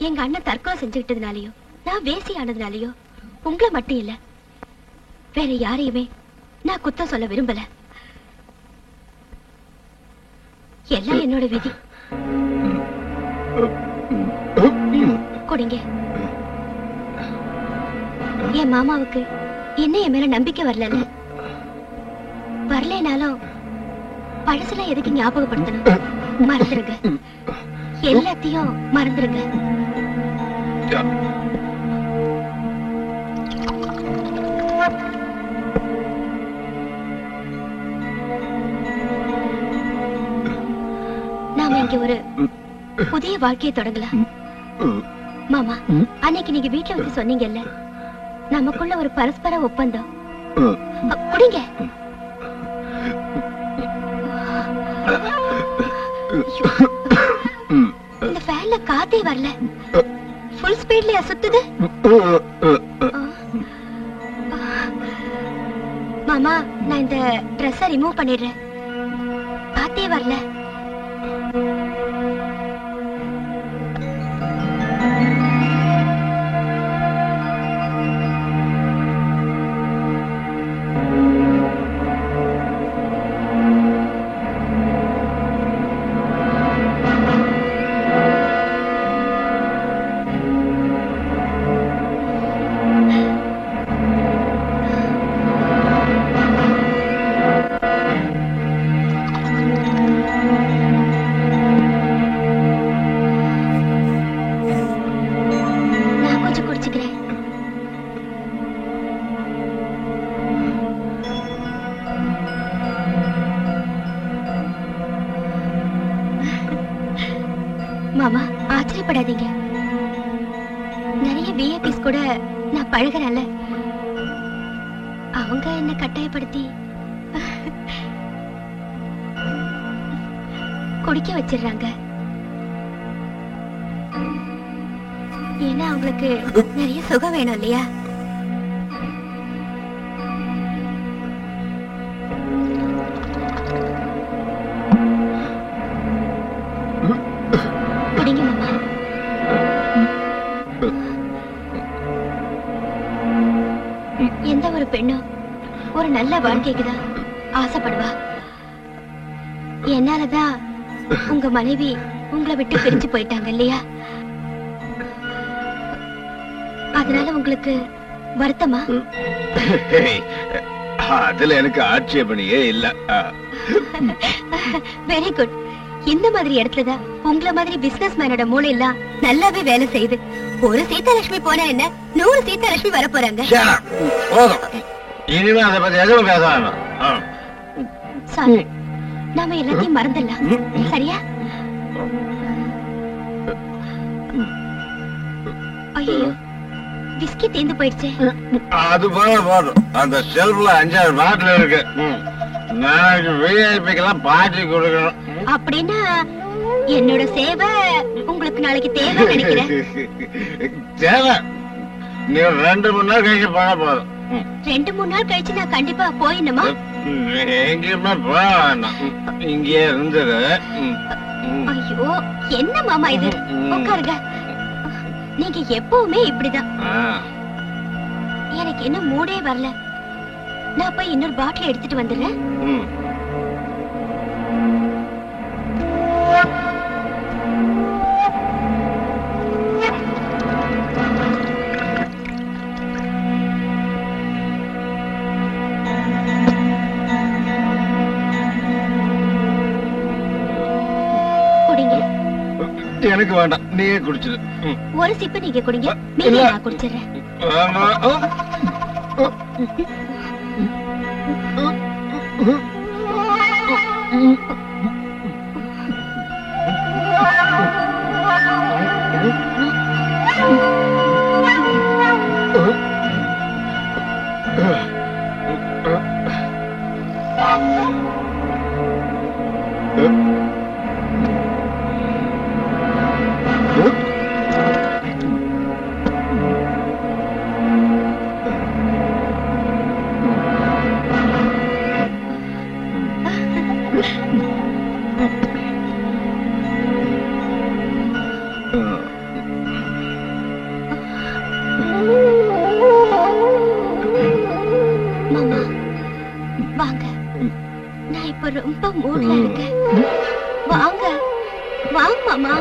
எங்க அண்ணன் தற்கொலை செஞ்சுக்கிட்டதுனாலயோ நான் வேசி ஆனதுனாலயோ உங்களை மட்டும் இல்ல வேற யாரையுமே நான் குத்தம் சொல்ல விரும்பல. எல்லாம் என்னோட விதி. கொடுங்க. என் மாமாவுக்கு என்ன என் மேல நம்பிக்கை வரல. வரலனாலும் பழசுல எதுக்கு ஞாபகப்படுத்தணும்? மறந்துருங்க, எல்லாத்தையும் மறந்துருங்க. நாம இங்க ஒரு புதிய வாழ்க்கையை தொடங்கலாம். மாமா, அன்னைக்கு நீங்க வீட்டுல வச்சு சொன்னீங்கல்ல, நமக்குள்ள ஒரு பரஸ்பர ஒப்பந்தம். குடிங்க. இந்த ஃபேன்ல காத்தே வரல. ஃபுல் ஸ்பீட்ல சுத்துது. மாமா, நான் இந்த ட்ரெஸ்ஸை ரிமூவ் பண்ணிடுறேன். காத்தே வரல. மாமா, ஆச்சரியப்படாதீங்க. நிறைய விஐபிஸ் கூட நான் பழகுறேன்ல, அவங்க என்ன கட்டாயப்படுத்தி குடிக்க வச்சிடுறாங்க. ஏன்னா அவங்களுக்கு நிறைய சுகம் வேணும் இல்லையா? குடிங்க மாமா. எந்த ஒரு பெண்ணும் ஒரு நல்ல வாழ்க்கைக்குதான் ஆசைப்படுவா. என்னாலதான் உங்க மனைவி உங்களை விட்டு பிரிஞ்சு போயிட்டாங்க இல்லையா? அதனால உங்களுக்கு வருத்தமா? அதுல எனக்கு ஆட்சேபனையே இல்ல. Very good. இந்த மாதிரி இடத்துலதான் உங்கள மாதிரி பிசினஸ் மேனோட மூளை எல்லாம் நல்லாவே வேலை செய்யுது. ஒரு சீதாலட்சுமி போனா என்ன, 100 சீதாலட்சுமி வர போறாங்க. இனிமே அதை பத்தி எதுவும் பேச வேண்டாம். சாரி, நாம எல்லாத்தையும் மறந்துடலாம். சரியா? ஐயோ, விஸ்கி தீந்து போயிடுச்சு. அது போதும். அந்த ஷெல்ஃப்ல 5-6 பாட்டில் இருக்கு. நாளைக்கு விஐபிக்கெல்லாம் பார்ட்டி கொடுக்கணும். அப்படின்னா என்னோட சேவை உங்களுக்கு நாளைக்கு தேவை நினைக்கிறேன். தேவை. நீ 2-3 நாள் கழிச்சு போனா போதும். 2-3 நாள் கழிச்சு நான் கண்டிப்பா போயிடணுமா? எங்கேயுமே போக வேண்டாம், இங்கே இருந்தது. ஐயோ, என்ன மாமா இது? உட்காருங்க. நீங்க எப்பவுமே இப்படிதான். எனக்கு என்ன மூடே வரல. நான் போய் இன்னொரு பாட்டில் எடுத்துட்டு வந்துடுறேன். குடிங்க. எனக்கு வேண்டாம், நீயே குடிச்சிடு. ஒரு சிப்பு நீங்க குடிங்க, மீதி நான் குடிச்சிடுறேன். வாங்க, நான் இப்ப ரொம்ப மூட்ல இருக்கேன். வாங்க வாங்க மாமா.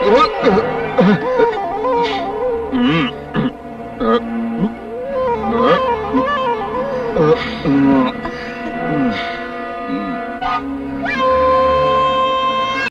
Oh,